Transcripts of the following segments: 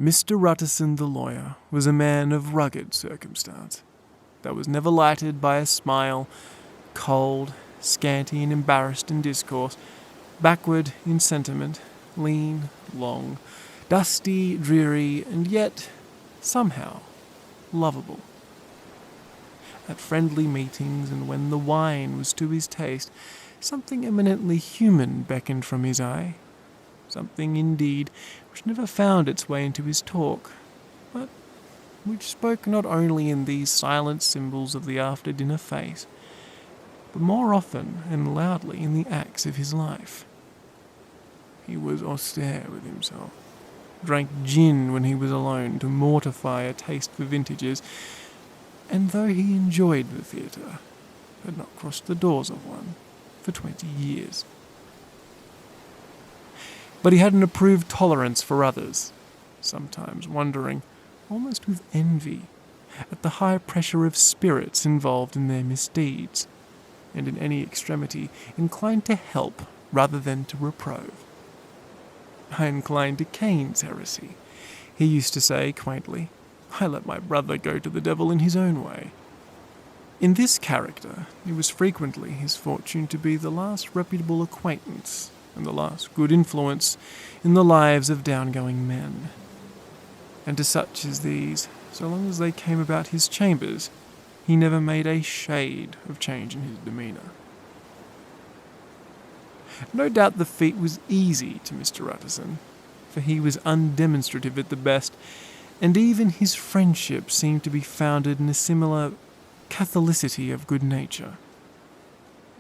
Mr. Ruttison the lawyer was a man of rugged circumstance, that was never lighted by a smile, cold, scanty and embarrassed in discourse, backward in sentiment, lean, long, dusty, dreary, and yet, somehow, lovable. At friendly meetings, and when the wine was to his taste, something eminently human beckoned from his eye, something, indeed, which never found its way into his talk, but which spoke not only in these silent symbols of the after-dinner face, but more often and loudly in the acts of his life. He was austere with himself, drank gin when he was alone to mortify a taste for vintages, and though he enjoyed the theatre, had not crossed the doors of one for 20 years. But he had an approved tolerance for others, sometimes wondering, almost with envy, at the high pressure of spirits involved in their misdeeds, and in any extremity inclined to help rather than to reprove. I incline to Cain's heresy, he used to say quaintly. I let my brother go to the devil in his own way. In this character, it was frequently his fortune to be the last reputable acquaintance and the last good influence in the lives of down-going men. And to such as these, so long as they came about his chambers, he never made a shade of change in his demeanour. No doubt the feat was easy to Mr. Ruttison, for he was undemonstrative at the best, and even his friendship seemed to be founded in a similar catholicity of good nature.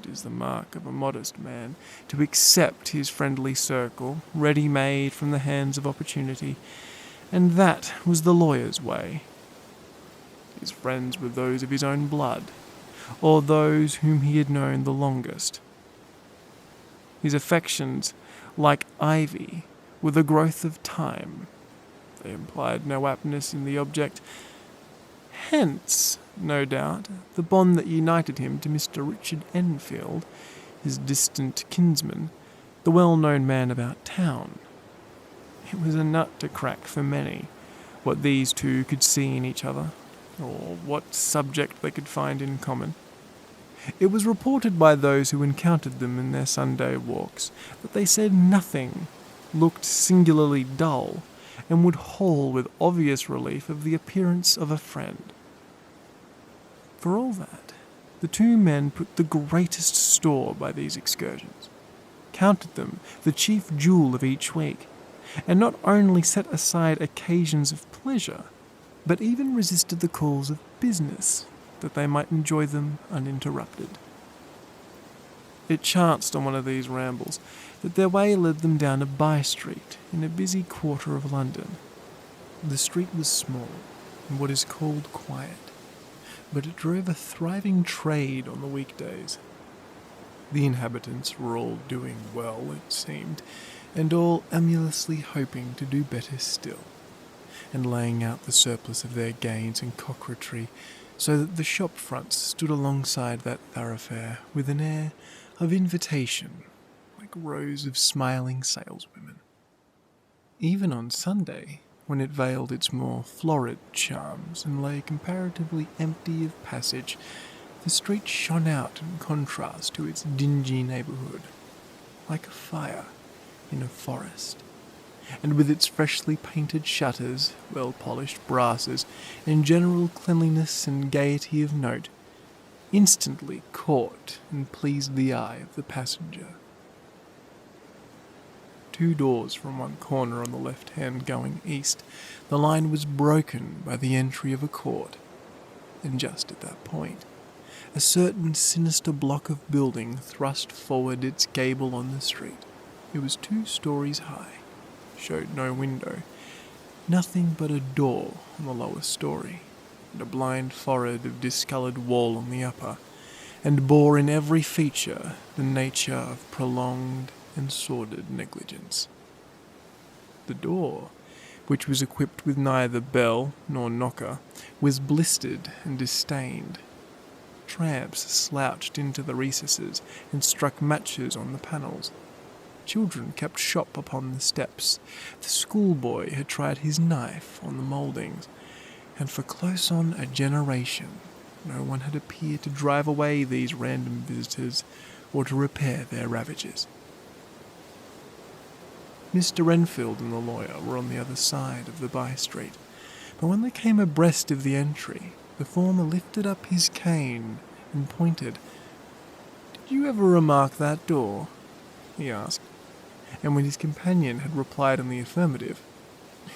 It is the mark of a modest man to accept his friendly circle, ready-made from the hands of opportunity, and that was the lawyer's way. His friends were those of his own blood, or those whom he had known the longest. His affections, like ivy, were the growth of time. They implied no aptness in the object. Hence, no doubt, the bond that united him to Mr. Richard Enfield, his distant kinsman, the well-known man about town. It was a nut to crack for many, what these two could see in each other, or what subject they could find in common. It was reported by those who encountered them in their Sunday walks that they said nothing, looked singularly dull, and would haul with obvious relief of the appearance of a friend. For all that, the two men put the greatest store by these excursions, counted them the chief jewel of each week, and not only set aside occasions of pleasure, but even resisted the calls of business, that they might enjoy them uninterrupted. It chanced on one of these rambles that their way led them down a by-street in a busy quarter of London. The street was small, and what is called quiet, but it drove a thriving trade on the weekdays. The inhabitants were all doing well, it seemed, and all emulously hoping to do better still, and laying out the surplus of their gains in coquetry, so that the shop fronts stood alongside that thoroughfare with an air of invitation, like rows of smiling saleswomen. Even on Sunday, when it veiled its more florid charms and lay comparatively empty of passage, the street shone out in contrast to its dingy neighbourhood, like a fire in a forest, and with its freshly painted shutters, well-polished brasses, and general cleanliness and gaiety of note, instantly caught and pleased the eye of the passenger. 2 doors from one corner on the left hand going east, the line was broken by the entry of a court, and just at that point, a certain sinister block of building thrust forward its gable on the street. It was 2 stories high, showed no window, nothing but a door on the lower story, and a blind forehead of discoloured wall on the upper, and bore in every feature the nature of prolonged and sordid negligence. The door, which was equipped with neither bell nor knocker, was blistered and disdained. Tramps slouched into the recesses and struck matches on the panels. Children kept shop upon the steps. The schoolboy had tried his knife on the mouldings, and for close on a generation, no one had appeared to drive away these random visitors or to repair their ravages. Mr. Enfield and the lawyer were on the other side of the by-street, but when they came abreast of the entry, the former lifted up his cane and pointed. "Did you ever remark that door?" he asked, and when his companion had replied in the affirmative,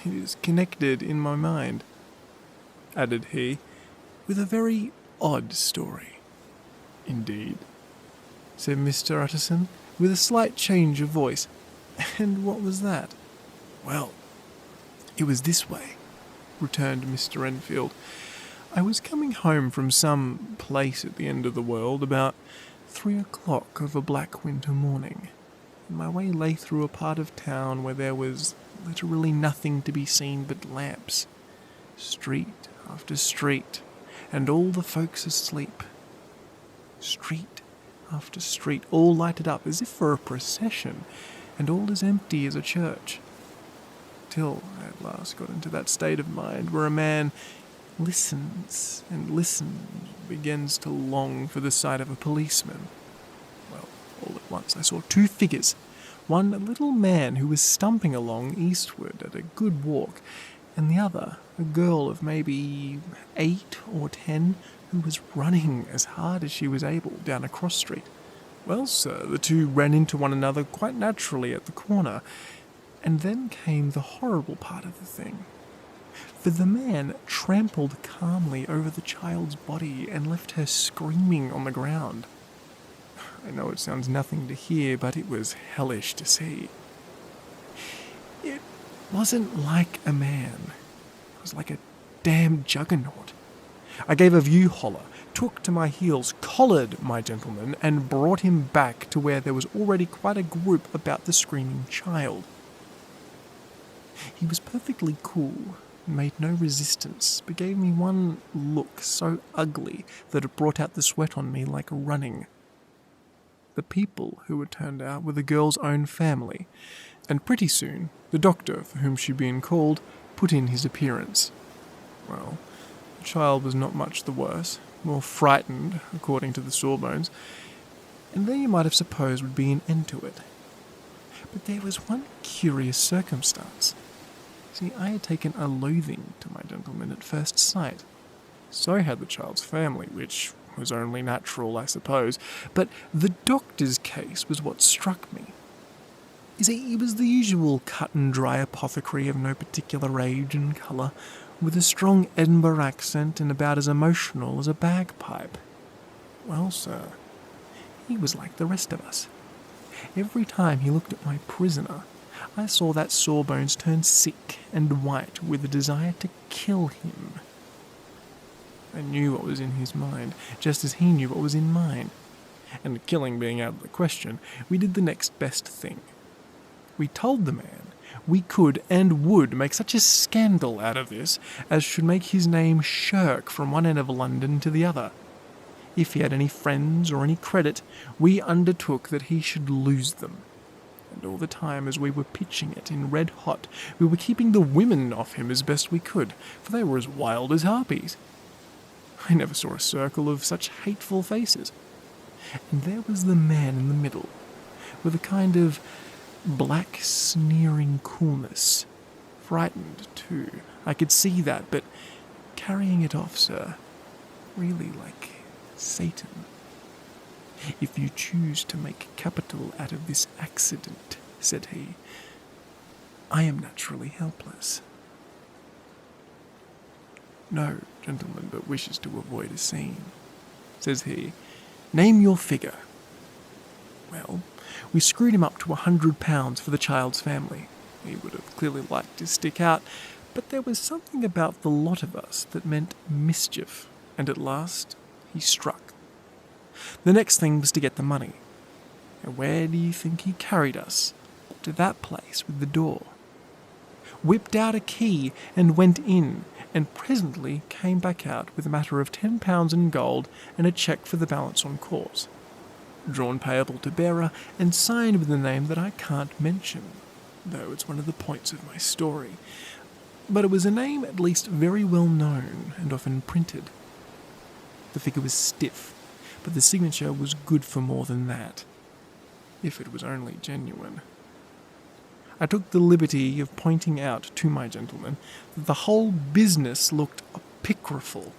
"It is connected in my mind," added he, "with a very odd story." "Indeed?" said Mr. Utterson, with a slight change of voice. "And what was that?" "Well, it was this way," returned Mr. Enfield. "I was coming home from some place at the end of the world about 3 o'clock of a black winter morning. My way lay through a part of town where there was literally nothing to be seen but lamps, street after street, and all the folks asleep. Street after street, all lighted up as if for a procession, and all as empty as a church. Till I at last got into that state of mind where a man listens and listens, begins to long for the sight of a policeman. Well, all at once I saw 2 figures, one a little man who was stumping along eastward at a good walk, and the other a girl of maybe 8 or 10 who was running as hard as she was able down a cross street. Well, sir, the 2 ran into one another quite naturally at the corner, and then came the horrible part of the thing. For the man trampled calmly over the child's body and left her screaming on the ground. I know it sounds nothing to hear, but it was hellish to see. It wasn't like a man. It was like a damned juggernaut. I gave a view holler, took to my heels, collared my gentleman, and brought him back to where there was already quite a group about the screaming child. He was perfectly cool, made no resistance, but gave me one look so ugly that it brought out the sweat on me like running. The people who were turned out were the girl's own family, and pretty soon the doctor for whom she'd been called put in his appearance. Well, the child was not much the worse, more frightened, according to the sawbones, and there you might have supposed would be an end to it. But there was one curious circumstance. See, I had taken a loathing to my gentleman at first sight. So had the child's family, which was only natural, I suppose, but the doctor's case was what struck me. You see, he was the usual cut-and-dry apothecary of no particular age and colour, with a strong Edinburgh accent and about as emotional as a bagpipe. Well, sir, he was like the rest of us. Every time he looked at my prisoner, I saw that Sawbones turn sick and white with a desire to kill him. I knew what was in his mind, just as he knew what was in mine. And killing being out of the question, we did the next best thing. We told the man we could and would make such a scandal out of this as should make his name shirk from one end of London to the other. If he had any friends or any credit, we undertook that he should lose them. And all the time as we were pitching it in red hot, we were keeping the women off him as best we could, for they were as wild as harpies. I never saw a circle of such hateful faces. And there was the man in the middle, with a kind of black sneering coolness. Frightened, too, I could see that, but carrying it off, sir, really like Satan. "If you choose to make capital out of this accident," said he, "I am naturally helpless. No gentleman but wishes to avoid a scene," says he. "Name your figure." Well, we screwed him up to £100 for the child's family. He would have clearly liked to stick out, but there was something about the lot of us that meant mischief, and at last he struck. The next thing was to get the money. And where do you think he carried us? To that place with the door. Whipped out a key and went in, and presently came back out with a matter of £10 in gold and a cheque for the balance on course. drawn payable to bearer, and signed with a name that I can't mention, though it's one of the points of my story. But it was a name at least very well known and often printed. The figure was stiff, but the signature was good for more than that, if it was only genuine. I took the liberty of pointing out to my gentleman that the whole business looked apocryphal,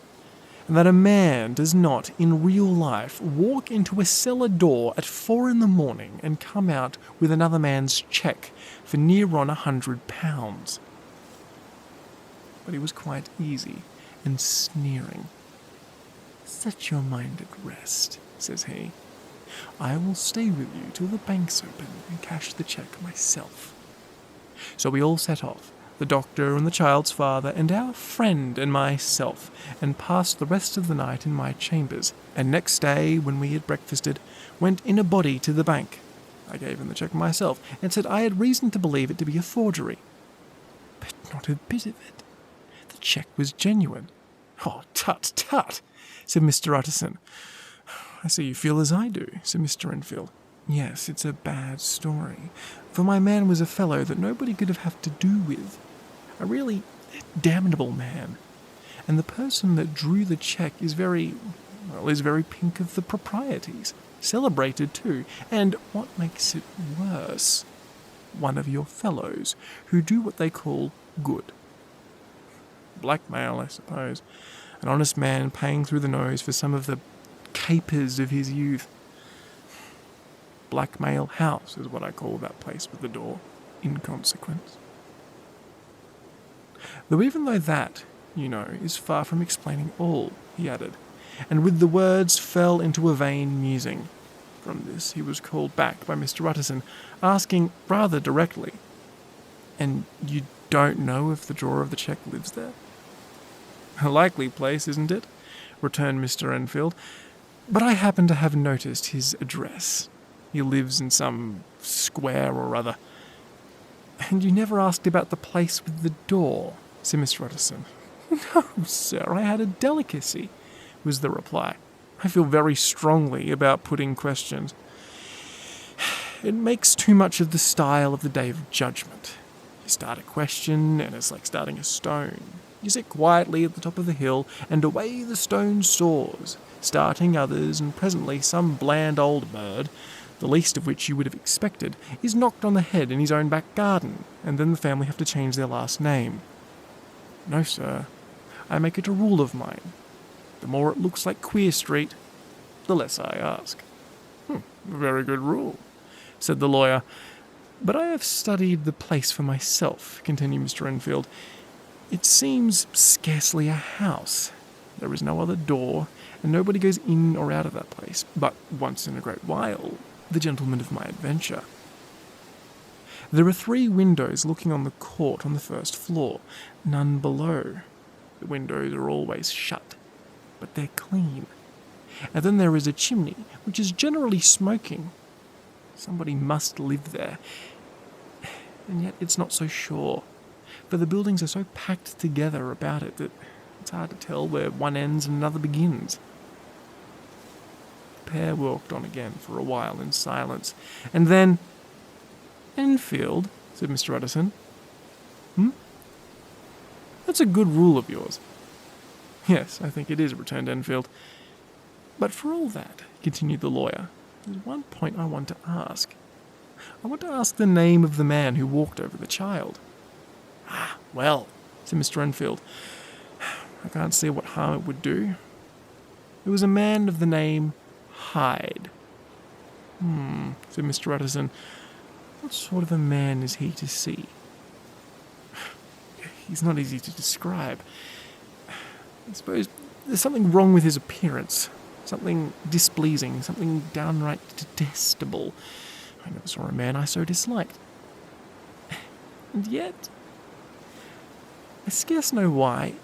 and that a man does not, in real life, walk into a cellar door at 4 a.m. and come out with another man's cheque for near on £100. But he was quite easy and sneering. "Set your mind at rest," says he. "I will stay with you till the bank's open and cash the cheque myself." So we all set off, the doctor and the child's father and our friend and myself, and passed the rest of the night in my chambers, and next day, when we had breakfasted, went in a body to the bank. I gave him the cheque myself, and said I had reason to believe it to be a forgery. But not a bit of it. The cheque was genuine. "Oh, tut, tut," said Mr. Utterson. "I see you feel as I do," said Mr. Enfield. "Yes, it's a bad story, for my man was a fellow that nobody could have to do with. A really damnable man. And the person that drew the cheque is very pink of the proprieties. Celebrated too, and what makes it worse, one of your fellows who do what they call good. Blackmail, I suppose. An honest man paying through the nose for some of the capers of his youth. Blackmail House is what I call that place with the door, in consequence. Though even though that, is far from explaining all," he added, and with the words fell into a vain musing. From this he was called back by Mr. Utterson, asking rather directly, "And you don't know if the drawer of the cheque lives there?" "A likely place, isn't it?" returned Mr. Enfield. "But I happen to have noticed his address. He lives in some square or other." "And you never asked about the place with the door?" said Mr. Utterson. "No, sir, I had a delicacy," was the reply. "I feel very strongly about putting questions. It makes too much of the style of the Day of Judgment. You start a question, and it's like starting a stone. You sit quietly at the top of the hill, and away the stone soars, starting others, and presently some bland old bird, the least of which you would have expected, is knocked on the head in his own back garden, and then the family have to change their last name. No, sir, I make it a rule of mine. The more it looks like Queer Street, the less I ask." "A very good rule," said the lawyer. "But I have studied the place for myself," continued Mr. Enfield. "It seems scarcely a house. There is no other door, and nobody goes in or out of that place, but once in a great while, the gentleman of my adventure. There are 3 windows looking on the court on the first floor, none below. The windows are always shut, but they're clean. And then there is a chimney, which is generally smoking. Somebody must live there. And yet it's not so sure, for the buildings are so packed together about it that it's hard to tell where one ends and another begins." The pair walked on again for a while in silence, and then, "Enfield," said Mr. Utterson. "That's a good rule of yours." "Yes, I think it is," returned Enfield. "But for all that," continued the lawyer, "there's one point I want to ask. I want to ask the name of the man who walked over the child." "Ah, well," said Mr. Enfield, "I can't see what harm it would do. It was a man of the name Hyde." Said Mr. Utterson. "What sort of a man is he to see?" "He's not easy to describe. I suppose there's something wrong with his appearance, something displeasing, something downright detestable. I never saw a man I so disliked. And yet, I scarce know why,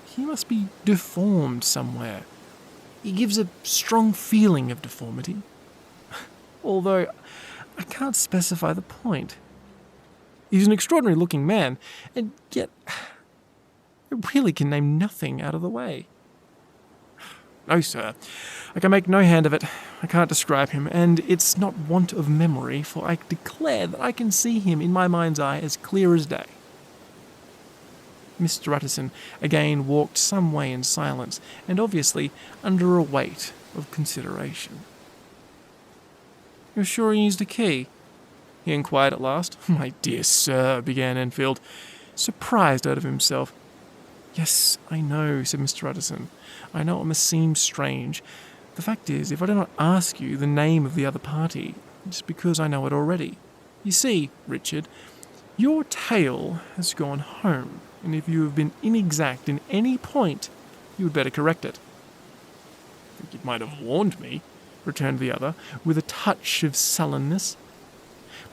he must be deformed somewhere. He gives a strong feeling of deformity, although I can't specify the point. He's an extraordinary looking man, and yet I really can name nothing out of the way." No, sir. I can make no hand of it. I can't describe him, and it's not want of memory, for I declare that I can see him in my mind's eye as clear as day. Mr. Utterson again walked some way in silence, and obviously under a weight of consideration. "You're sure he used a key?" he inquired at last. "My dear sir," began Enfield, surprised out of himself. "Yes, I know," said Mr. Utterson. "I know it must seem strange. The fact is, if I do not ask you the name of the other party, it's because I know it already. You see, Richard, your tale has gone home, and if you have been inexact in any point, you had better correct it." "I think you might have warned me," returned the other, with a touch of sullenness.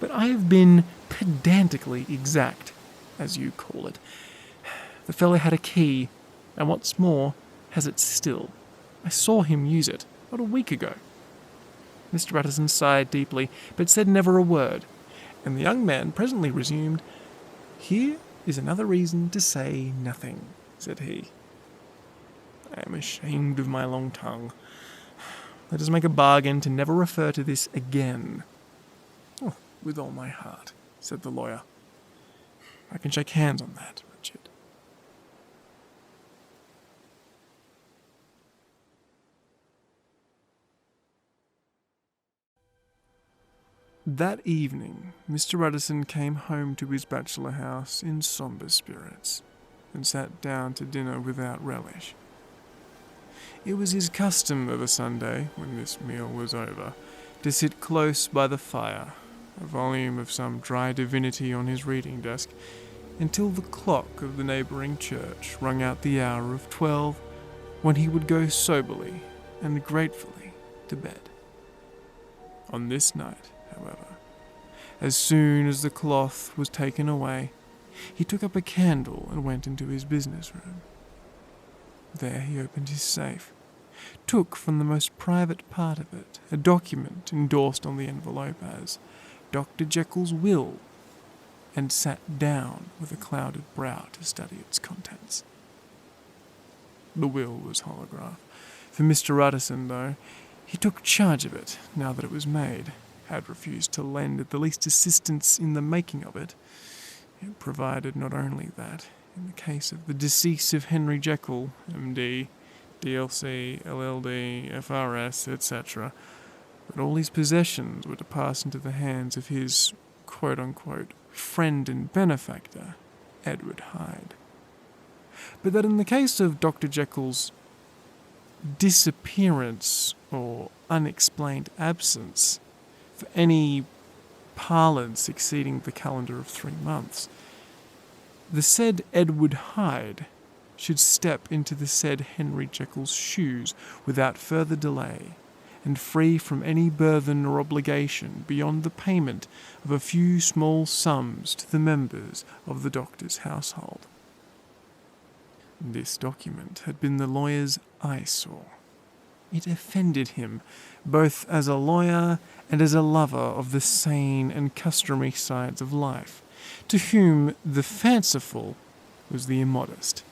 "But I have been pedantically exact, as you call it. The fellow had a key, and what's more, has it still. I saw him use it, not a week ago." Mr. Utterson sighed deeply, but said never a word, and the young man presently resumed. "Here is another reason to say nothing," said he. "I am ashamed of my long tongue. Let us make a bargain to never refer to this again." "Oh, with all my heart," said the lawyer. "I can shake hands on that, Richard." That evening, Mr. Utterson came home to his bachelor house in sombre spirits, and sat down to dinner without relish. It was his custom of a Sunday, when this meal was over, to sit close by the fire, a volume of some dry divinity on his reading desk, until the clock of the neighbouring church rung out the hour of 12, when he would go soberly and gratefully to bed. On this night, however, as soon as the cloth was taken away, he took up a candle and went into his business room. There he opened his safe, took from the most private part of it a document endorsed on the envelope as Dr. Jekyll's will, and sat down with a clouded brow to study its contents. The will was holograph. For Mr. Utterson, though he took charge of it now that it was made, had refused to lend the least assistance in the making of it. It provided not only that, in the case of the decease of Henry Jekyll, M.D., DLC, LLD, FRS, etc., that all his possessions were to pass into the hands of his quote-unquote friend and benefactor, Edward Hyde. But that in the case of Dr. Jekyll's disappearance or unexplained absence, for any parlance exceeding the calendar of 3 months, the said Edward Hyde should step into the said Henry Jekyll's shoes without further delay, and free from any burthen or obligation beyond the payment of a few small sums to the members of the doctor's household. This document had been the lawyer's eyesore. It offended him, both as a lawyer and as a lover of the sane and customary sides of life, to whom the fanciful was the immodest.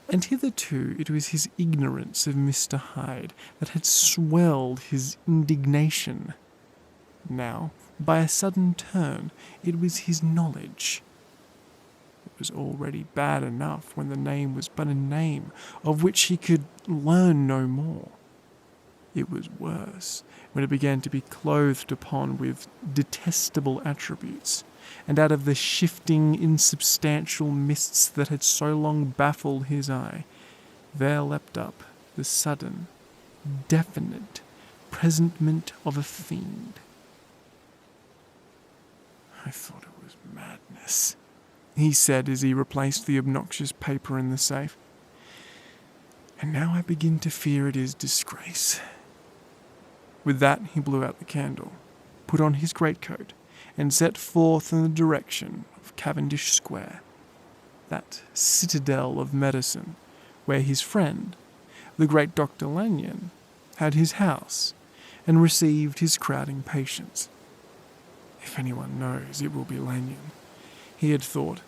And hitherto it was his ignorance of Mr. Hyde that had swelled his indignation. Now, by a sudden turn, it was his knowledge. It was already bad enough when the name was but a name, of which he could learn no more. It was worse when it began to be clothed upon with detestable attributes, and out of the shifting, insubstantial mists that had so long baffled his eye, there leapt up the sudden, definite presentment of a fiend. "I thought it was madness," he said as he replaced the obnoxious paper in the safe. "And now I begin to fear it is disgrace." With that he blew out the candle, put on his greatcoat, and set forth in the direction of Cavendish Square, that citadel of medicine, where his friend, the great Dr. Lanyon, had his house and received his crowding patients. If anyone knows, it will be Lanyon, he had thought.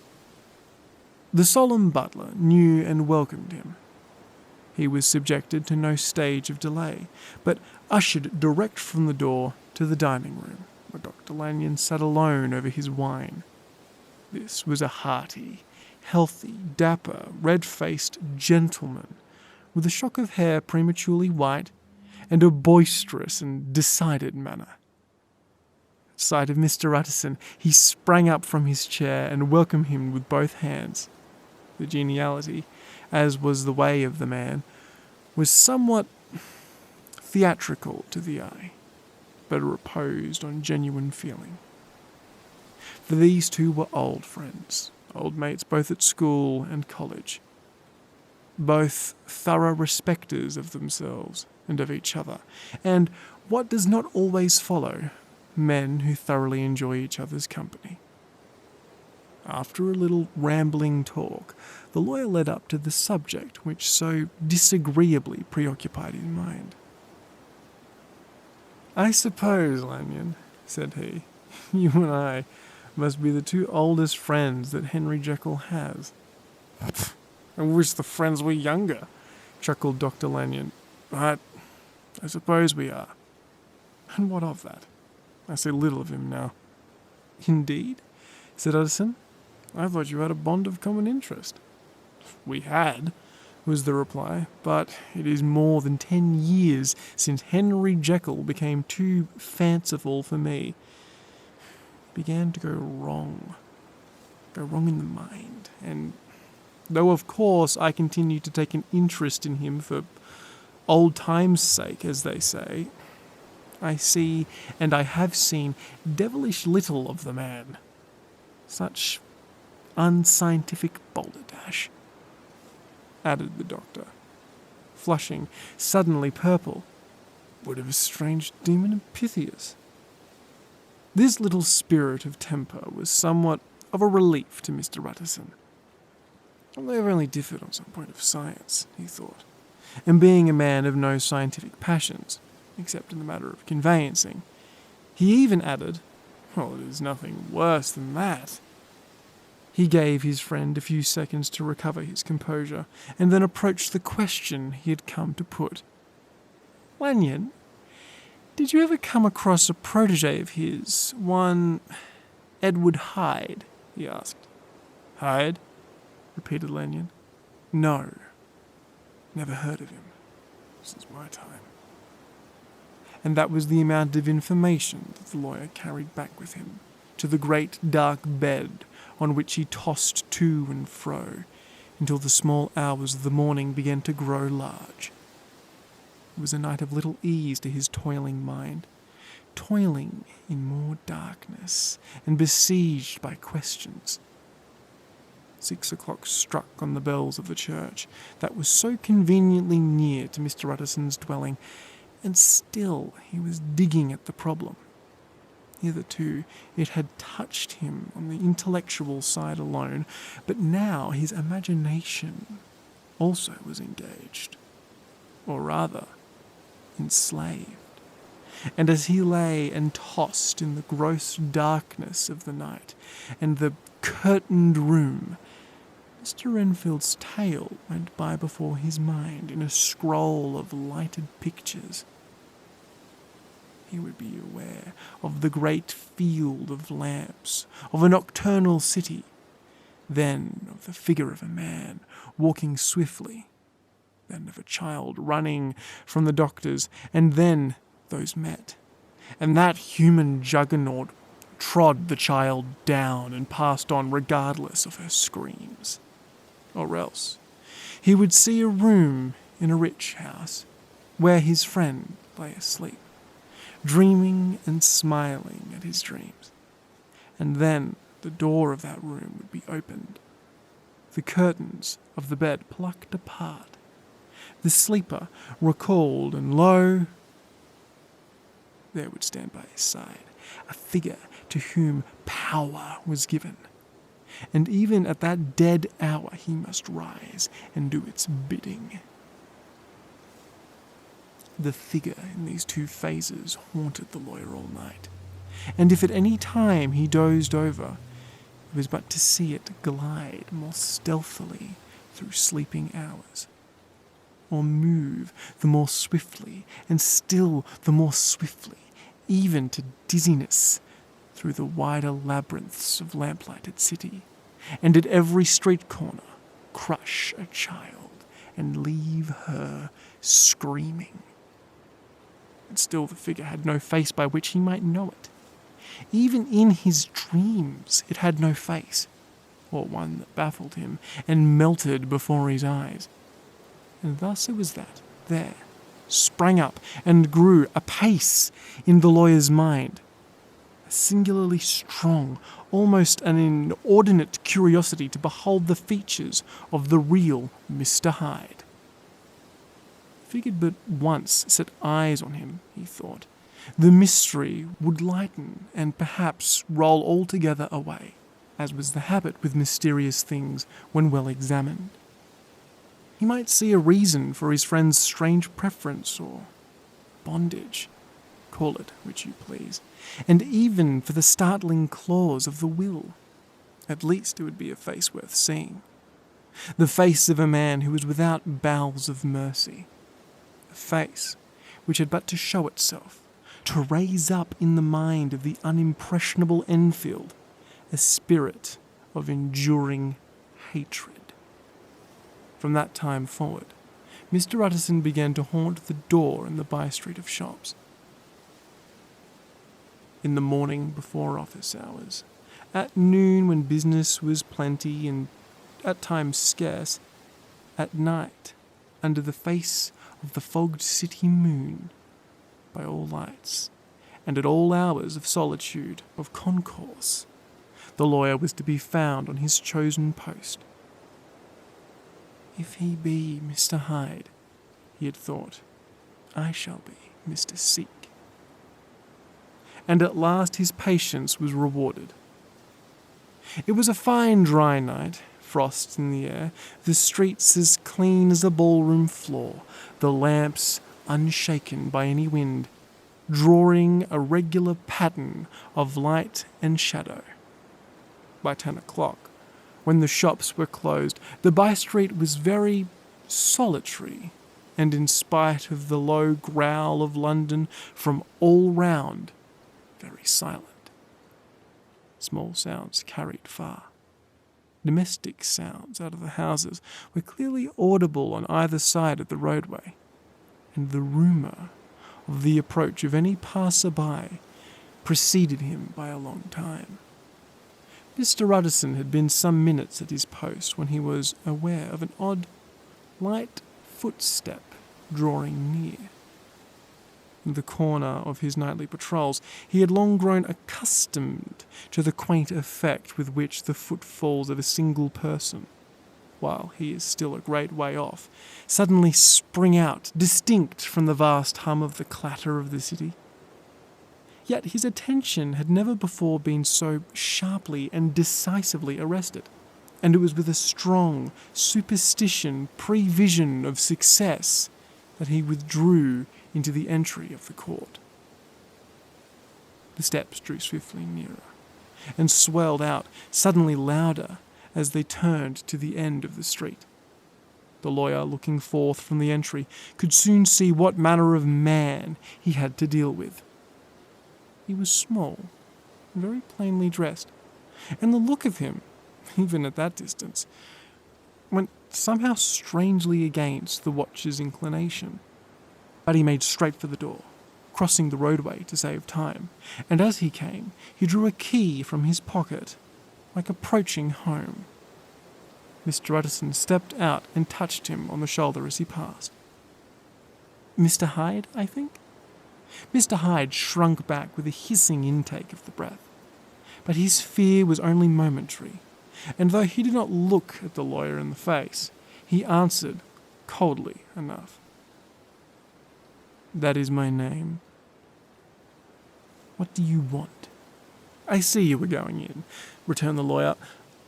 The solemn butler knew and welcomed him. He was subjected to no stage of delay, but ushered direct from the door to the dining room, where Dr. Lanyon sat alone over his wine. This was a hearty, healthy, dapper, red-faced gentleman, with a shock of hair prematurely white, and a boisterous and decided manner. At sight of Mr. Utterson, he sprang up from his chair and welcomed him with both hands. The geniality, as was the way of the man, was somewhat theatrical to the eye, but reposed on genuine feeling. For these two were old friends, old mates both at school and college, both thorough respecters of themselves and of each other, and, what does not always follow, men who thoroughly enjoy each other's company. After a little rambling talk, the lawyer led up to the subject which so disagreeably preoccupied his mind. "I suppose, Lanyon," said he, "you and I must be the two oldest friends that Henry Jekyll has." "I wish the friends were younger," chuckled Dr. Lanyon, "but I suppose we are. And what of that? I see little of him now." "Indeed?" said Utterson. "I thought you had a bond of common interest." "We had," was the reply, "but it is more than 10 years since Henry Jekyll became too fanciful for me. He began to go wrong in the mind, and though of course I continue to take an interest in him for old time's sake, as they say, I see, and I have seen, devilish little of the man. Such unscientific balderdash," added the doctor, flushing suddenly purple. "Bit of a strange demon of Pythias." This little spirit of temper was somewhat of a relief to Mr. Utterson. They have only differed on some point of science, he thought, and being a man of no scientific passions, except in the matter of conveyancing, he even added, "Well, it is nothing worse than that." He gave his friend a few seconds to recover his composure, and then approached the question he had come to put. "Lanyon, did you ever come across a protege of his, one Edward Hyde?" he asked. "Hyde?" repeated Lanyon. "No, never heard of him since my time." And that was the amount of information that the lawyer carried back with him to the great dark bed on which he tossed to and fro until the small hours of the morning began to grow large. It was a night of little ease to his toiling mind, toiling in more darkness and besieged by questions. 6 o'clock struck on the bells of the church that was so conveniently near to Mr. Utterson's dwelling, and still he was digging at the problem. Hitherto it had touched him on the intellectual side alone, but now his imagination also was engaged, or rather, enslaved. And as he lay and tossed in the gross darkness of the night and the curtained room, Mr. Renfield's tale went by before his mind in a scroll of lighted pictures. He would be aware of the great field of lamps, of a nocturnal city, then of the figure of a man walking swiftly, then of a child running from the doctor's, and then those met, and that human juggernaut trod the child down and passed on regardless of her screams. Or else he would see a room in a rich house where his friend lay asleep, dreaming and smiling at his dreams, and then the door of that room would be opened, the curtains of the bed plucked apart, the sleeper recalled, and lo, there would stand by his side a figure to whom power was given, and even at that dead hour he must rise and do its bidding. The figure in these two phases haunted the lawyer all night, and if at any time he dozed over, it was but to see it glide more stealthily through sleeping hours. or move the more swiftly, and still the more swiftly, even to dizziness, through the wider labyrinths of lamplighted city, and at every street corner crush a child and leave her screaming. And still the figure had no face by which he might know it. Even in his dreams it had no face, or one that baffled him and melted before his eyes. And thus it was that there sprang up and grew apace in the lawyer's mind a singularly strong, almost an inordinate curiosity to behold the features of the real Mr. Hyde. If he could but once set eyes on him, he thought, the mystery would lighten and perhaps roll altogether away, as was the habit with mysterious things when well examined. He might see a reason for his friend's strange preference or bondage, call it which you please, and even for the startling clause of the will. At least it would be a face worth seeing. The face of a man who was without bowels of mercy. A face which had but to show itself, to raise up in the mind of the unimpressionable Enfield a spirit of enduring hatred. From that time forward, Mr. Utterson began to haunt the door in the by-street of shops. In the morning before office hours, at noon when business was plenty and at times scarce, at night, under the face of the fogged city moon, by all lights, and at all hours of solitude, of concourse, the lawyer was to be found on his chosen post. If he be Mr. Hyde, he had thought, I shall be Mr. Seek. And at last his patience was rewarded. It was a fine dry night, frost in the air, the streets as clean as a ballroom floor, the lamps unshaken by any wind, drawing a regular pattern of light and shadow. By 10 o'clock, when the shops were closed, the by-street was very solitary, and in spite of the low growl of London from all round, very silent. Small sounds carried far. Domestic sounds out of the houses were clearly audible on either side of the roadway, and the rumour of the approach of any passer-by preceded him by a long time. Mr. Utterson had been some minutes at his post when he was aware of an odd, light footstep drawing near. In the corner of his nightly patrols, he had long grown accustomed to the quaint effect with which the footfalls of a single person, while he is still a great way off, suddenly spring out, distinct from the vast hum of the clatter of the city. Yet his attention had never before been so sharply and decisively arrested, and it was with a strong superstition prevision of success that he withdrew into the entry of the court. The steps drew swiftly nearer, and swelled out suddenly louder as they turned to the end of the street. The lawyer, looking forth from the entry, could soon see what manner of man he had to deal with. He was small, very plainly dressed, and the look of him, even at that distance, went somehow strangely against the watcher's inclination. But he made straight for the door, crossing the roadway to save time, and as he came, he drew a key from his pocket, like approaching home. Mr. Utterson stepped out and touched him on the shoulder as he passed. "Mr. Hyde, I think?" Mr. Hyde shrunk back with a hissing intake of the breath. But his fear was only momentary, and though he did not look at the lawyer in the face, he answered coldly enough. "That is my name." "What do you want?" "I see you were going in," returned the lawyer.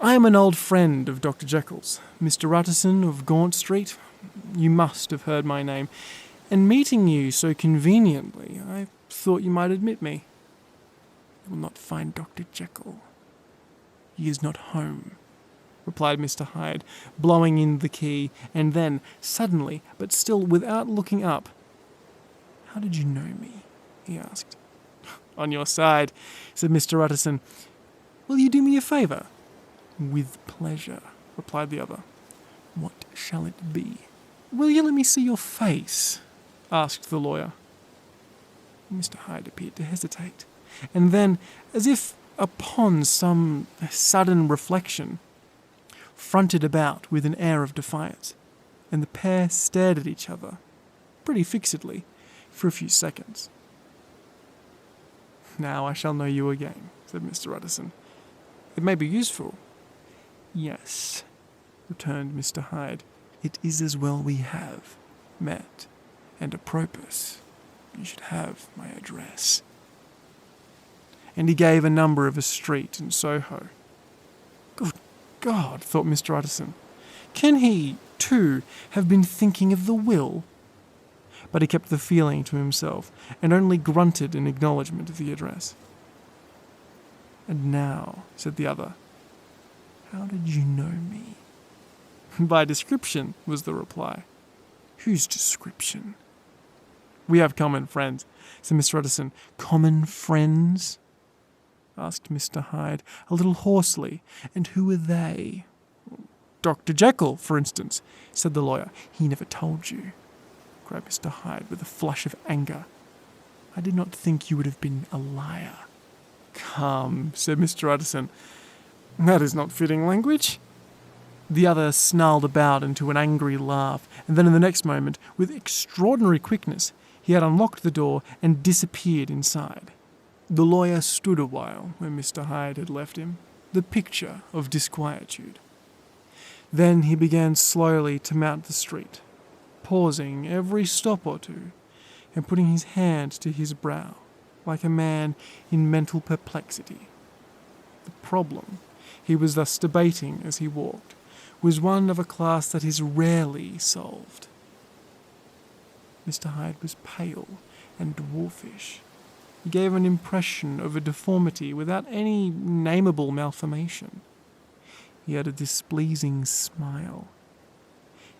"I am an old friend of Dr. Jekyll's, Mr. Utterson of Gaunt Street. You must have heard my name, and meeting you so conveniently, I thought you might admit me." "You will not find Dr. Jekyll. He is not home." replied Mr. Hyde, blowing in the key, and then, suddenly, but still without looking up, "How did you know me?" he asked. "On your side," said Mr. Utterson. "Will you do me a favour?" "With pleasure," replied the other. "What shall it be?" "Will you let me see your face?" asked the lawyer. Mr. Hyde appeared to hesitate, and then, as if upon some sudden reflection, fronted about with an air of defiance, and the pair stared at each other, pretty fixedly, for a few seconds. "Now I shall know you again," said Mr. Utterson. "It may be useful." "Yes," returned Mr. Hyde. "It is as well we have met, and apropos, you should have my address." And he gave a number of a street in Soho. Good God, thought Mr. Utterson. Can he, too, have been thinking of the will? But he kept the feeling to himself, and only grunted in acknowledgement of the address. "And now," said the other, "how did you know me?" "By description," was the reply. "Whose description?" "We have common friends," said Mr. Utterson. "Common friends?" asked Mr. Hyde, a little hoarsely. "And who are they?" "Dr. Jekyl, for instance," said the lawyer. "He never told you," cried Mr. Hyde with a flush of anger. "I did not think you would have been a liar." "Come," said Mr. Utterson, "that is not fitting language." The other snarled about into an angry laugh, and then in the next moment, with extraordinary quickness, he had unlocked the door and disappeared inside. The lawyer stood a while where Mr. Hyde had left him, the picture of disquietude. Then he began slowly to mount the street, pausing every stop or two, and putting his hand to his brow, like a man in mental perplexity. The problem he was thus debating as he walked was one of a class that is rarely solved. Mr. Hyde was pale and dwarfish. He gave an impression of a deformity without any nameable malformation. He had a displeasing smile.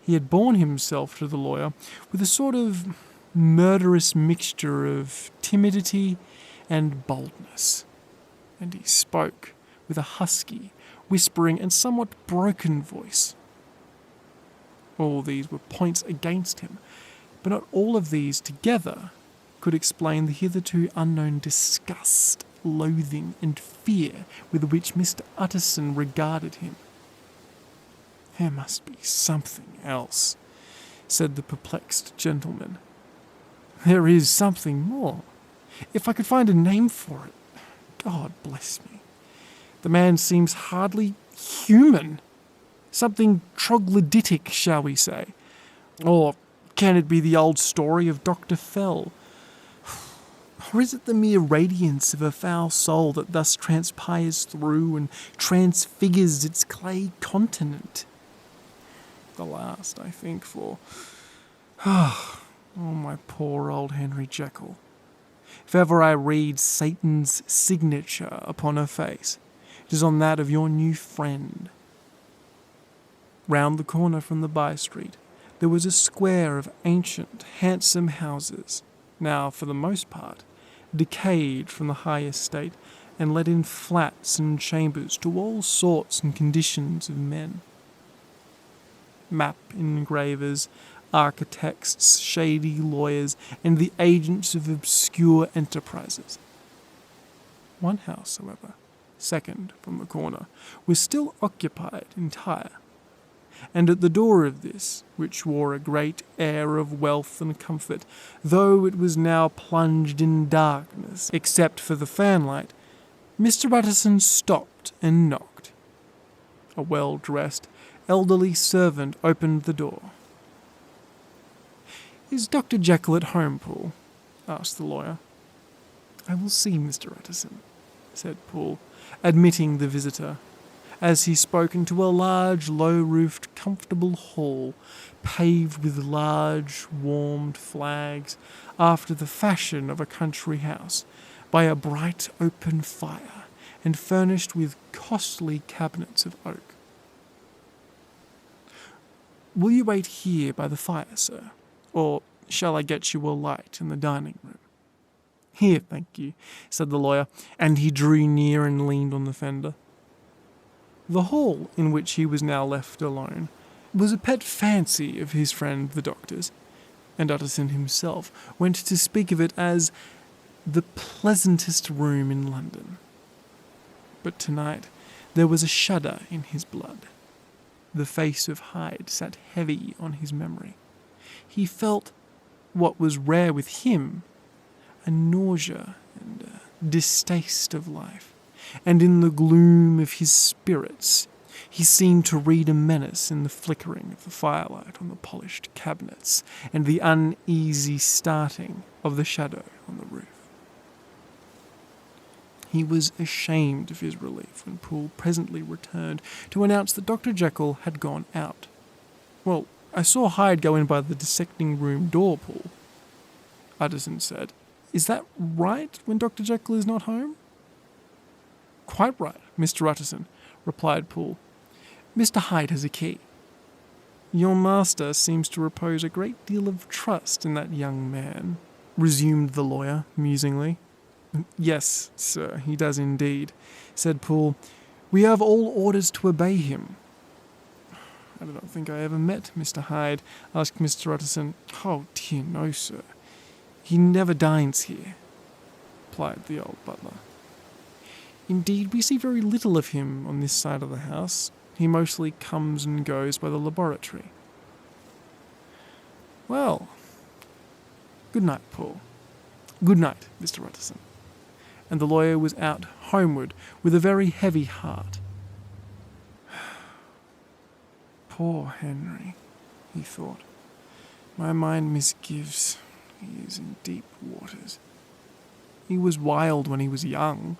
He had borne himself to the lawyer with a sort of murderous mixture of timidity and boldness, and he spoke with a husky, whispering and somewhat broken voice. All these were points against him, but not all of these together could explain the hitherto unknown disgust, loathing, and fear with which Mr. Utterson regarded him. "There must be something else," said the perplexed gentleman. "There is something more. If I could find a name for it, God bless me. The man seems hardly human. Something troglodytic, shall we say? Or can it be the old story of Dr. Fell? Or is it the mere radiance of a foul soul that thus transpires through and transfigures its clay continent? The last, I think, for... Oh, my poor old Henry Jekyll. If ever I read Satan's signature upon her face, it is on that of your new friend." Round the corner from the by-street, there was a square of ancient, handsome houses, now, for the most part, decayed from the high estate and let in flats and chambers to all sorts and conditions of men. Map engravers, architects, shady lawyers, and the agents of obscure enterprises. One house, however, second from the corner, was still occupied entire, and at the door of this, which wore a great air of wealth and comfort, though it was now plunged in darkness, except for the fanlight, Mr. Utterson stopped and knocked. A well-dressed, elderly servant opened the door. "Is Dr. Jekyll at home, Poole?" asked the lawyer. "I will see Mr. Utterson," said Poole, admitting the visitor, as he spoke into a large, low-roofed, comfortable hall, paved with large, warmed flags, after the fashion of a country house, by a bright open fire, and furnished with costly cabinets of oak. Will you wait here by the fire, sir? Or shall I get you a light in the dining room? Here, thank you, said the lawyer, and he drew near and leaned on the fender. The hall, in which he was now left alone, was a pet fancy of his friend the doctor's, and Utterson himself went to speak of it as the pleasantest room in London. But tonight there was a shudder in his blood. The face of Hyde sat heavy on his memory. He felt, what was rare with him, a nausea and a distaste of life, and in the gloom of his spirits he seemed to read a menace in the flickering of the firelight on the polished cabinets and the uneasy starting of the shadow on the roof. He was ashamed of his relief when Poole presently returned to announce that Dr. Jekyll had gone out. "Well, I saw Hyde go in by the dissecting room door, Poole," Utterson said. "Is that right when Dr. Jekyll is not home?" "Quite right, Mr. Utterson," replied Poole. "Mr. Hyde has a key." "Your master seems to repose a great deal of trust in that young man," resumed the lawyer musingly. "Yes, sir, he does indeed," said Poole. "We have all orders to obey him." "I do not think I ever met Mr. Hyde," asked Mr. Utterson. "Oh, dear no, sir. He never dines here," replied the old butler. "Indeed, we see very little of him on this side of the house. He mostly comes and goes by the laboratory." "Well, good night, Poole." "Good night, Mr. Utterson." And the lawyer was out homeward with a very heavy heart. "Poor Henry," he thought. "My mind misgives. He is in deep waters. He was wild when he was young,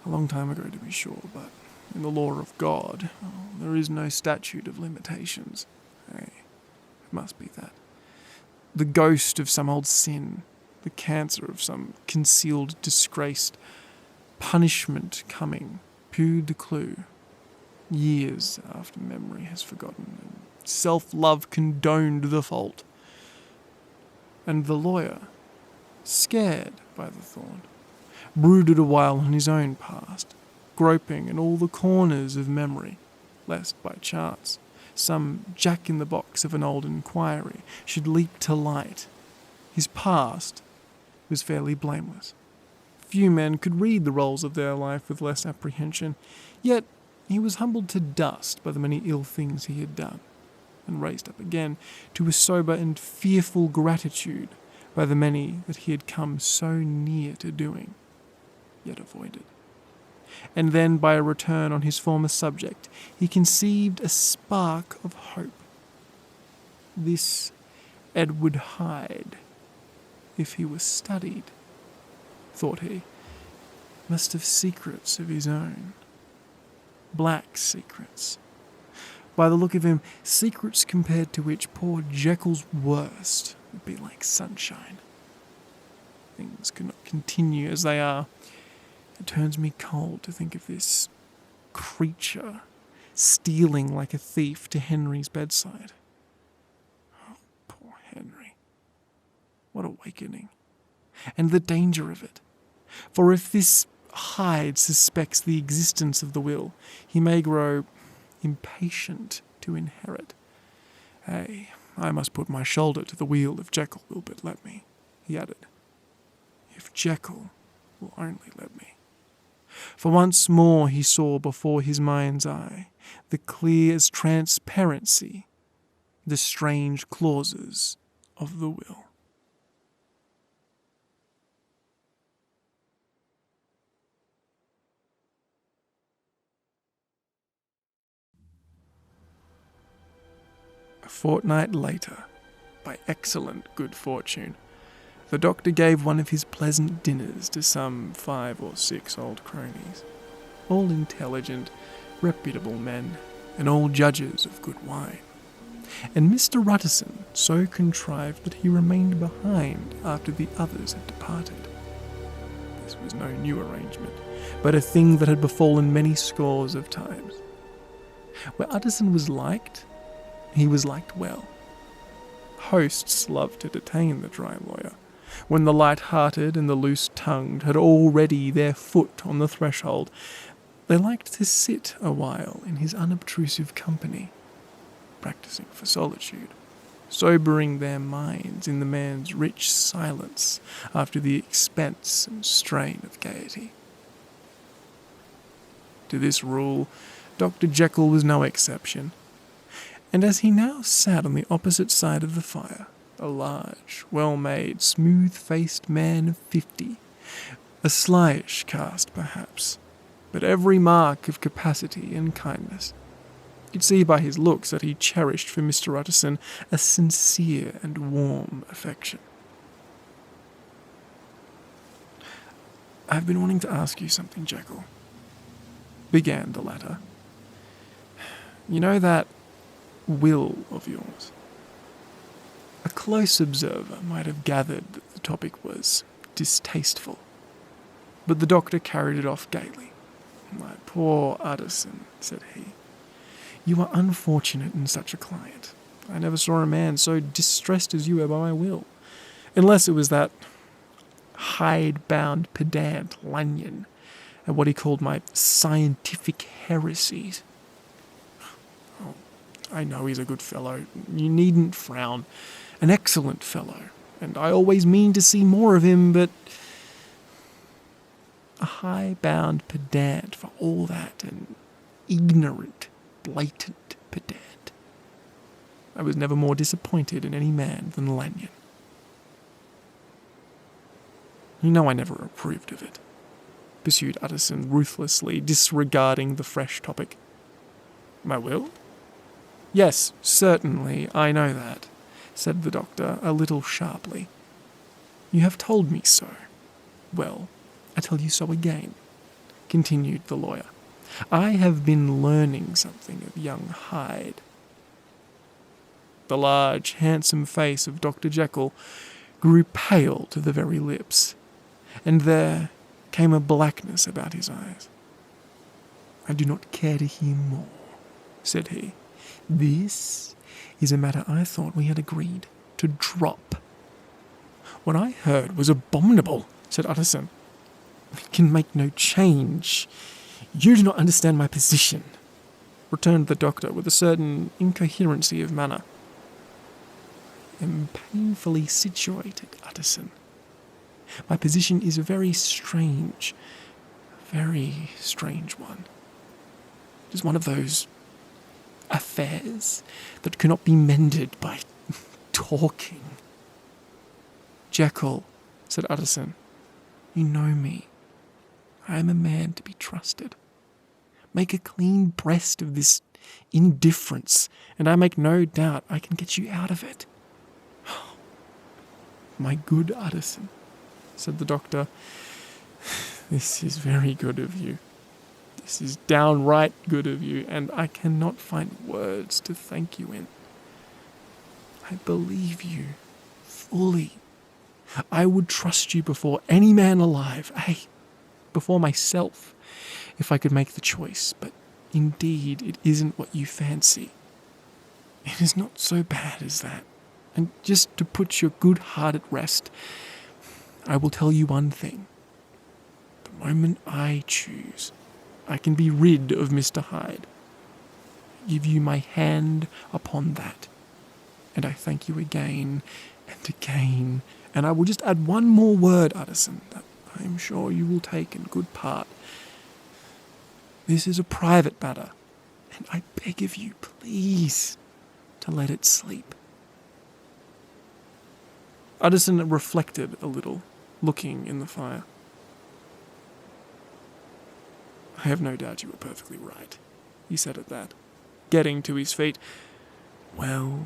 a long time ago to be sure, but in the law of God, there is no statute of limitations. It must be that. The ghost of some old sin, the cancer of some concealed, disgraced punishment coming, peu de clou, years after memory has forgotten, and self-love condoned the fault." And the lawyer, scared by the thought, brooded a while on his own past, groping in all the corners of memory, lest by chance some jack-in-the-box of an old inquiry should leap to light. His past was fairly blameless. Few men could read the rolls of their life with less apprehension, yet he was humbled to dust by the many ill things he had done, and raised up again to a sober and fearful gratitude by the many that he had come so near to doing, yet avoided. And then, by a return on his former subject, he conceived a spark of hope. This Edward Hyde, if he was studied, thought he, must have secrets of his own. Black secrets. By the look of him, secrets compared to which poor Jekyll's worst would be like sunshine. Things could not continue as they are. It turns me cold to think of this creature stealing like a thief to Henry's bedside. Oh, poor Henry. What awakening. And the danger of it. For if this Hyde suspects the existence of the will, he may grow impatient to inherit. "Hey, I must put my shoulder to the wheel if Jekyll will but let me," he added. "If Jekyll will only let me." For once more he saw before his mind's eye the clear as transparency, the strange clauses of the will. A fortnight later, by excellent good fortune, the doctor gave one of his pleasant dinners to some 5 or 6 old cronies, all intelligent, reputable men, and all judges of good wine. And Mr. Utterson so contrived that he remained behind after the others had departed. This was no new arrangement, but a thing that had befallen many scores of times. Where Utterson was liked, He was liked well. Hosts loved to detain the dry lawyer, when the light-hearted and the loose-tongued had already their foot on the threshold. They liked to sit a while in his unobtrusive company, practicing for solitude, sobering their minds in the man's rich silence after the expense and strain of gaiety. To this rule, Dr. Jekyl was no exception, and as he now sat on the opposite side of the fire, a large, well-made, smooth-faced man of 50, a slyish cast perhaps, but every mark of capacity and kindness. You could see by his looks that he cherished for Mr. Utterson a sincere and warm affection. "I've been wanting to ask you something, Jekyll," began the latter. "You know that will of yours? A close observer might have gathered that the topic was distasteful, but the doctor carried it off gaily. 'My poor Utterson,' said he, 'you are unfortunate in such a client. I never saw a man so distressed as you were by my will, unless it was that Hyde-bound pedant Lanyon, and what he called my scientific heresies. Oh, I know he's a good fellow. You needn't frown. An excellent fellow, and I always mean to see more of him, but a high-bound pedant for all that, an ignorant, blatant pedant. I was never more disappointed in any man than Lanyon. You know I never approved of it,' pursued Utterson ruthlessly, disregarding the fresh topic. 'My will? Yes, certainly, I know that,' said the doctor a little sharply. 'You have told me so. Well, I tell you so again,' continued the lawyer. 'I have been learning something of young Hyde.' The large, handsome face of Dr. Jekyll grew pale to the very lips, and there came a blackness about his eyes. 'I do not care to hear more,' said he. 'This is a matter I thought we had agreed to drop.' 'What I heard was abominable,' said Utterson. 'We can make no change. You do not understand my position,' returned the doctor with a certain incoherency of manner. 'I am painfully situated, Utterson. My position is a very strange one. It is one of those affairs that cannot be mended by talking.' 'Jekyll,' said Utterson, 'you know me. I am a man to be trusted. Make a clean breast of this indifference, and I make no doubt I can get you out of it.' 'My good Utterson,' said the doctor, 'this is very good of you. This is downright good of you, and I cannot find words to thank you in. I believe you fully. I would trust you before any man alive, before myself, if I could make the choice, but indeed it isn't what you fancy. It is not so bad as that, and just to put your good heart at rest, I will tell you one thing. The moment I choose, I can be rid of Mr. Hyde. I give you my hand upon that, and I thank you again and again, and I will just add one more word, Utterson, that I am sure you will take in good part. This is a private matter, and I beg of you, please, to let it sleep.' Utterson reflected a little, looking in the fire. 'I have no doubt you were perfectly right,' he said at that, getting to his feet. 'Well,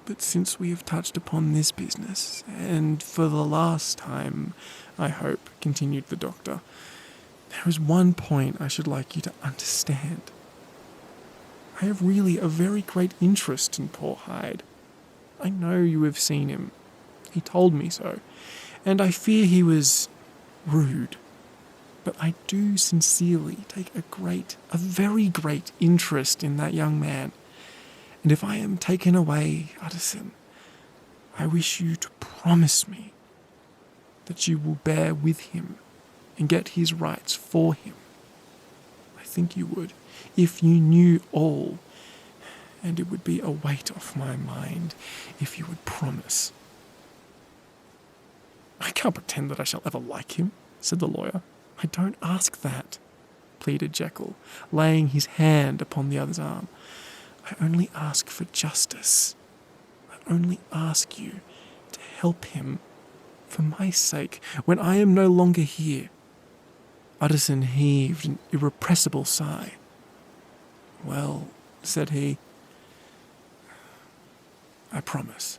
but since we have touched upon this business, and for the last time, I hope,' continued the doctor, 'there is one point I should like you to understand. I have really a very great interest in poor Hyde. I know you have seen him. He told me so, and I fear he was rude. But I do sincerely take a very great interest in that young man, And if I am taken away, Utterson, I wish you to promise me that you will bear with him and get his rights for him. I think you would, if you knew all, and it would be a weight off my mind if you would promise. I can't pretend that I shall ever like him, said the lawyer. I don't ask that, pleaded Jekyll, laying his hand upon the other's arm. I only ask for justice. I only ask you to help him for my sake when I am no longer here. Utterson heaved an irrepressible sigh. Well, said he, I promise.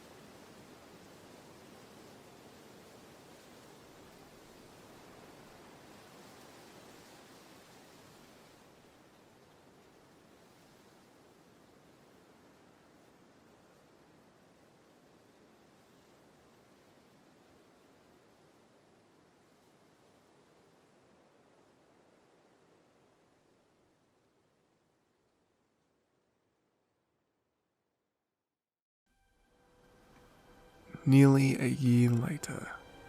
Nearly a year later,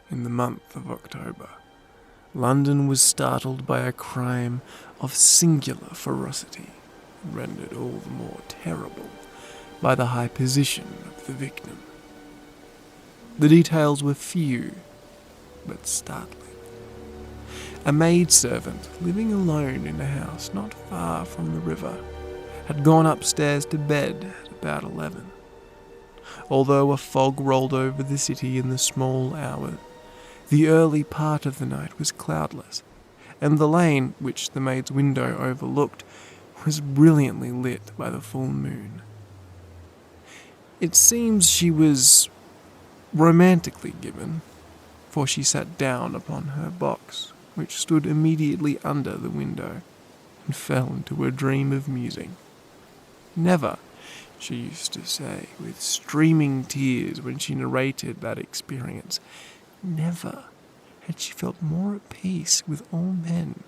in the month of October, London was startled by a crime of singular ferocity, rendered all the more terrible by the high position of the victim. The details were few, but startling. A maidservant living alone in a house not far from the river had gone upstairs to bed at about 11. Although a fog rolled over the city in the small hours, the early part of the night was cloudless, and the lane, which the maid's window overlooked, was brilliantly lit by the full moon. It seems she was romantically given, for she sat down upon her box, which stood immediately under the window, and fell into a dream of musing. Never, she used to say, with streaming tears when she narrated that experience, never had she felt more at peace with all men,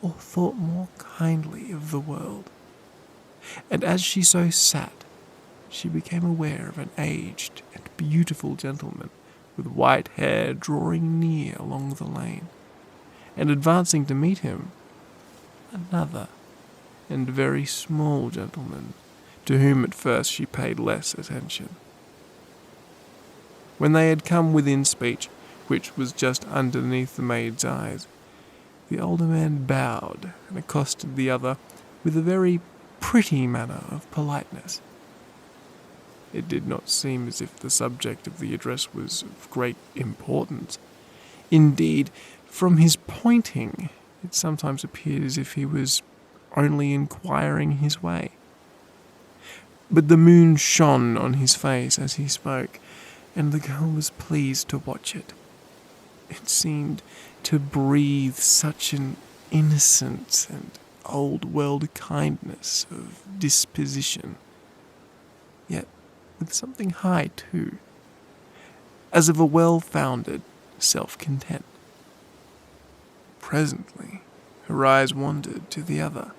or thought more kindly of the world. And as she so sat, she became aware of an aged and beautiful gentleman with white hair drawing near along the lane, and advancing to meet him, another and very small gentleman, to whom at first she paid less attention. When they had come within speech, which was just underneath the maid's eyes, the older man bowed and accosted the other with a very pretty manner of politeness. It did not seem as if the subject of the address was of great importance. Indeed, from his pointing, it sometimes appeared as if he was only inquiring his way. But the moon shone on his face as he spoke, and the girl was pleased to watch it. It seemed to breathe such an innocent and old-world kindness of disposition, yet with something high too, as of a well-founded self-content. Presently, her eyes wandered to the other,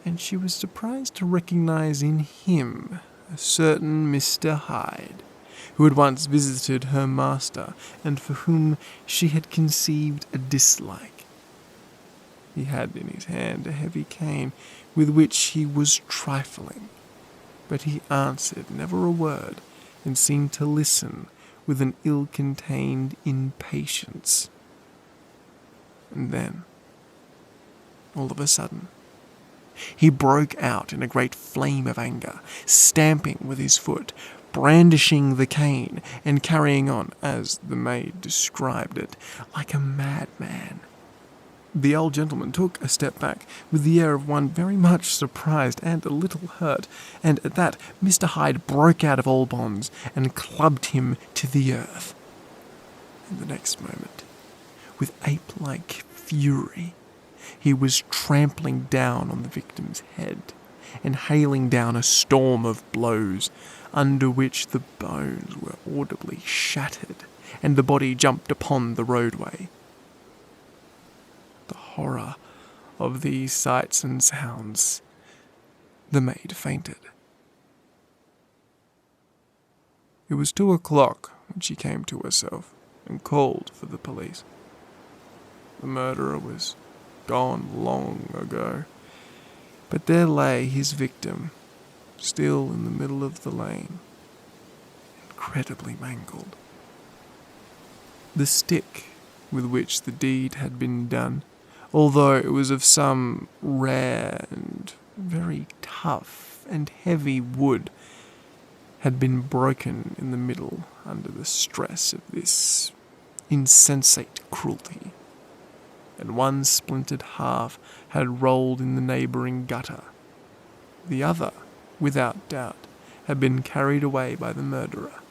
and she was surprised to recognize in him a certain Mr. Hyde, who had once visited her master, and for whom she had conceived a dislike. He had in his hand a heavy cane, with which he was trifling, but he answered never a word, and seemed to listen with an ill-contained impatience. And then, all of a sudden, he broke out in a great flame of anger, stamping with his foot, brandishing the cane, and carrying on, as the maid described it, like a madman. The old gentleman took a step back, with the air of one very much surprised and a little hurt, and at that Mr. Hyde broke out of all bonds, and clubbed him to the earth. And the next moment, with ape-like fury, he was trampling down on the victim's head, and hailing down a storm of blows, under which the bones were audibly shattered, and the body jumped upon the roadway. The horror of these sights and sounds, the maid fainted. It was 2 o'clock when she came to herself and called for the police. The murderer was gone long ago, but there lay his victim, still in the middle of the lane, incredibly mangled. The stick with which the deed had been done, although it was of some rare and very tough and heavy wood, had been broken in the middle under the stress of this insensate cruelty, and one splintered half had rolled in the neighbouring gutter. The other, without doubt, had been carried away by the murderer.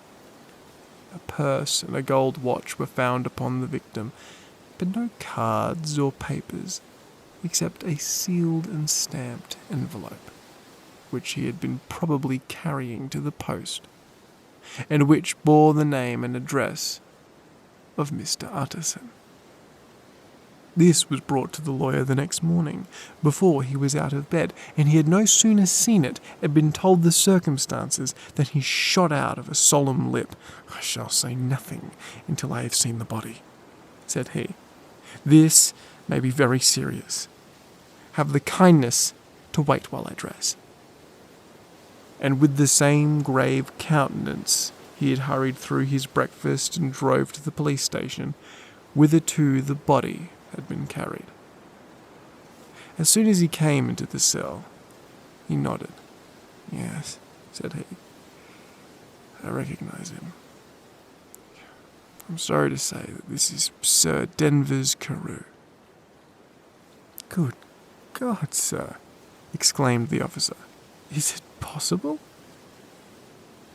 A purse and a gold watch were found upon the victim, but no cards or papers, except a sealed and stamped envelope, which he had been probably carrying to the post, and which bore the name and address of Mr. Utterson. This was brought to the lawyer the next morning, before he was out of bed, and he had no sooner seen it and been told the circumstances than he shot out of a solemn lip. "I shall say nothing until I have seen the body," said he. "This may be very serious. Have the kindness to wait while I dress." And with the same grave countenance he had hurried through his breakfast and drove to the police station, whitherto the body had been carried. As soon as he came into the cell, he nodded. "Yes," said he, "I recognize him. I'm sorry to say that this is Sir Denvers Carew." "Good God, sir," exclaimed the officer. "Is it possible?"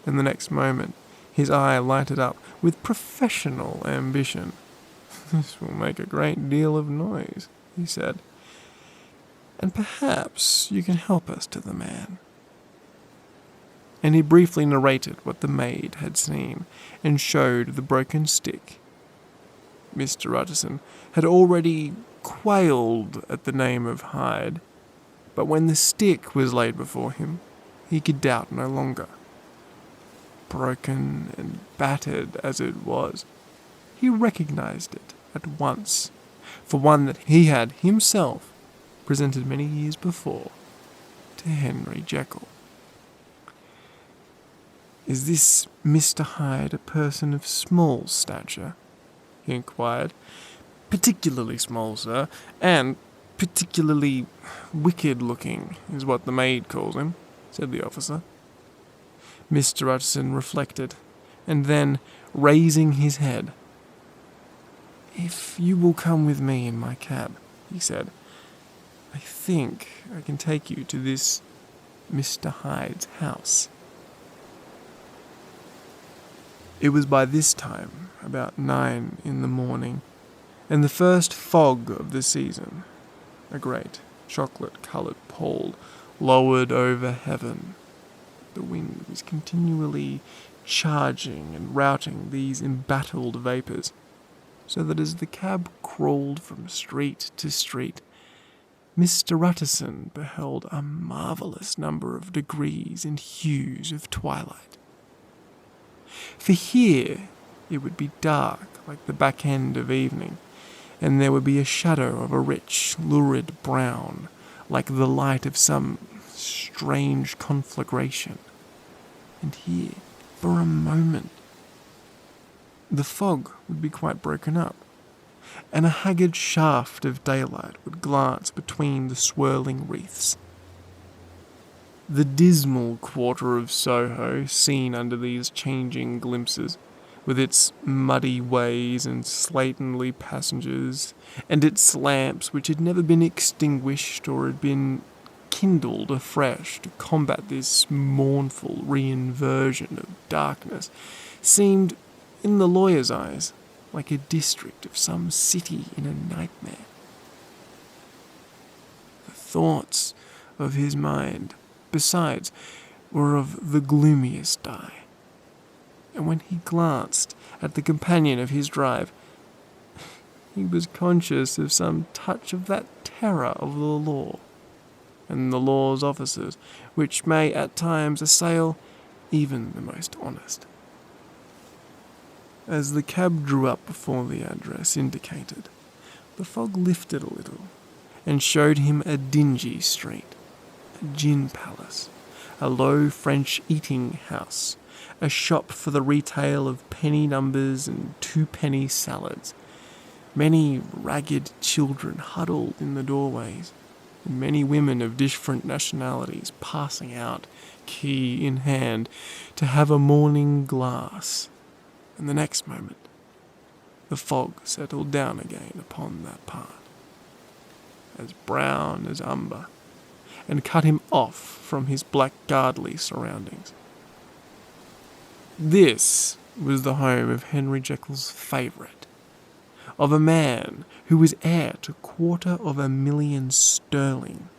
And the next moment his eye lighted up with professional ambition. "This will make a great deal of noise," he said, "and perhaps you can help us to the man." And he briefly narrated what the maid had seen, and showed the broken stick. Mr. Utterson had already quailed at the name of Hyde, but when the stick was laid before him, he could doubt no longer. Broken and battered as it was, he recognized it at once for one that he had himself presented many years before to Henry Jekyl. "Is this Mr. Hyde a person of small stature?" he inquired. "Particularly small, sir, and particularly wicked-looking is what the maid calls him," said the officer. Mr. Utterson reflected, and then, raising his head, "If you will come with me in my cab," he said, "I think I can take you to this Mr. Hyde's house." It was by this time about 9 in the morning, and the first fog of the season, a great chocolate-coloured pall, lowered over heaven. The wind was continually charging and routing these embattled vapours, so that as the cab crawled from street to street, Mr. Utterson beheld a marvellous number of degrees and hues of twilight. For here it would be dark like the back end of evening, and there would be a shadow of a rich, lurid brown, like the light of some strange conflagration. And here, for a moment, the fog would be quite broken up, and a haggard shaft of daylight would glance between the swirling wreaths. The dismal quarter of Soho, seen under these changing glimpses, with its muddy ways and slatternly passengers, and its lamps which had never been extinguished or had been kindled afresh to combat this mournful reinversion of darkness, seemed, in the lawyer's eyes, like a district of some city in a nightmare. The thoughts of his mind, besides, were of the gloomiest dye, and when he glanced at the companion of his drive, he was conscious of some touch of that terror of the law, and the law's officers, which may at times assail even the most honest. As the cab drew up before the address indicated, the fog lifted a little and showed him a dingy street, a gin palace, a low French eating house, a shop for the retail of penny numbers and two-penny salads, many ragged children huddled in the doorways, and many women of different nationalities passing out, key in hand, to have a morning glass. And the next moment, the fog settled down again upon that part, as brown as umber, and cut him off from his blackguardly surroundings. This was the home of Henry Jekyll's favourite, of a man who was heir to £250,000 sterling.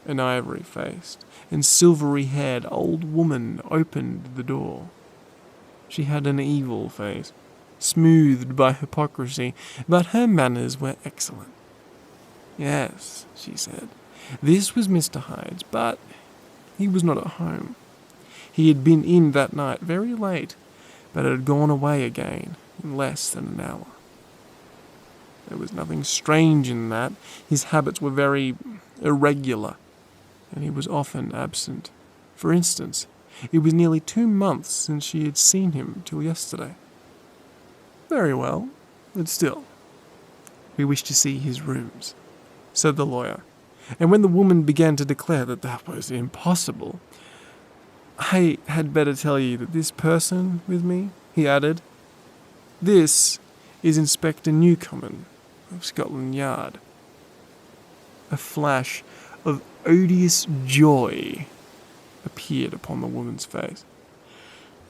An ivory-faced and silvery-haired old woman opened the door. She had an evil face, smoothed by hypocrisy, but her manners were excellent. Yes, she said, this was Mr. Hyde's, but he was not at home. He had been in that night very late, but had gone away again in less than an hour. There was nothing strange in that. His habits were very irregular, and he was often absent. For instance, it was nearly 2 months since she had seen him till yesterday. Very well, but still, we wish to see his rooms, said the lawyer, and when the woman began to declare that was impossible, I had better tell you that this person with me, he added, this is Inspector Newcomen of Scotland Yard. A flash of odious joy appeared upon the woman's face.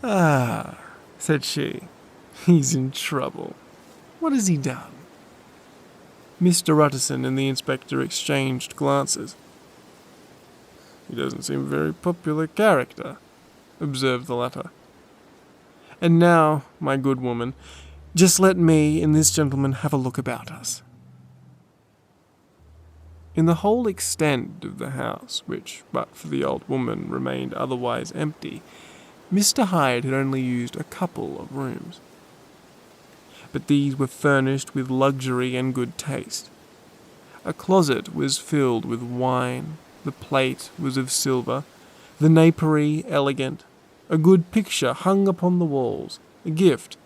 Ah, said she, he's in trouble. What has he done? Mr. Utterson and the inspector exchanged glances. He doesn't seem a very popular character, observed the latter. And now, my good woman, just let me and this gentleman have a look about us. In the whole extent of the house, which, but for the old woman, remained otherwise empty, Mr. Hyde had only used a couple of rooms. But these were furnished with luxury and good taste. A closet was filled with wine, the plate was of silver, the napery elegant, a good picture hung upon the walls, a gift,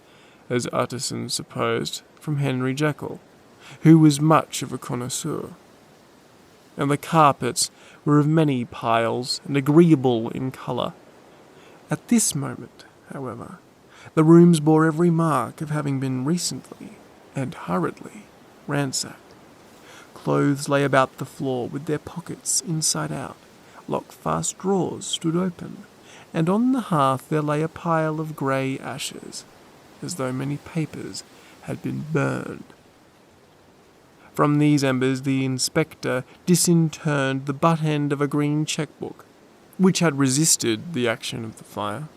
as Utterson supposed, from Henry Jekyll, who was much of a connoisseur. And the carpets were of many piles and agreeable in colour. At this moment, however, the rooms bore every mark of having been recently and hurriedly ransacked. Clothes lay about the floor with their pockets inside out, lock-fast drawers stood open, and on the hearth there lay a pile of grey ashes, as though many papers had been burned. From these embers the inspector disinterred the butt-end of a green cheque-book, which had resisted the action of the fire.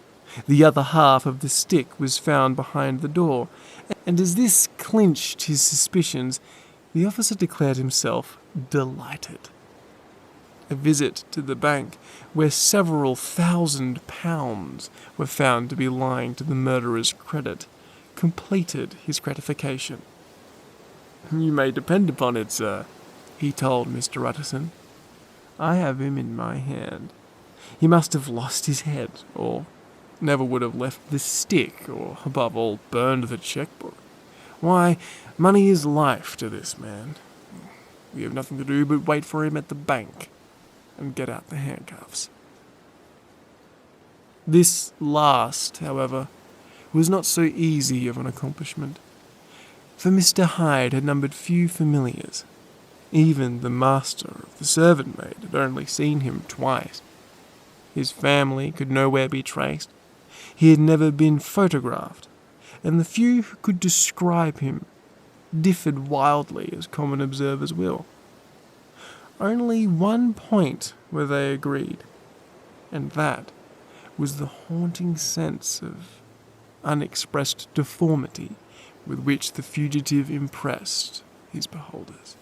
The other half of the stick was found behind the door, and as this clinched his suspicions, the officer declared himself delighted. A visit to the bank, where several £1,000 were found to be lying to the murderer's credit, completed his gratification. You may depend upon it, sir, he told Mr. Utterson. I have him in my hand. He must have lost his head, or never would have left the stick, or, above all, burned the cheque-book. Why, money is life to this man. We have nothing to do but wait for him at the bank and get out the handcuffs. This last, however, was not so easy of an accomplishment, for Mr. Hyde had numbered few familiars. Even the master of the servant-maid had only seen him twice. His family could nowhere be traced. He had never been photographed, and the few who could describe him differed wildly, as common observers will. Only one point where they agreed, and that was the haunting sense of unexpressed deformity with which the fugitive impressed his beholders.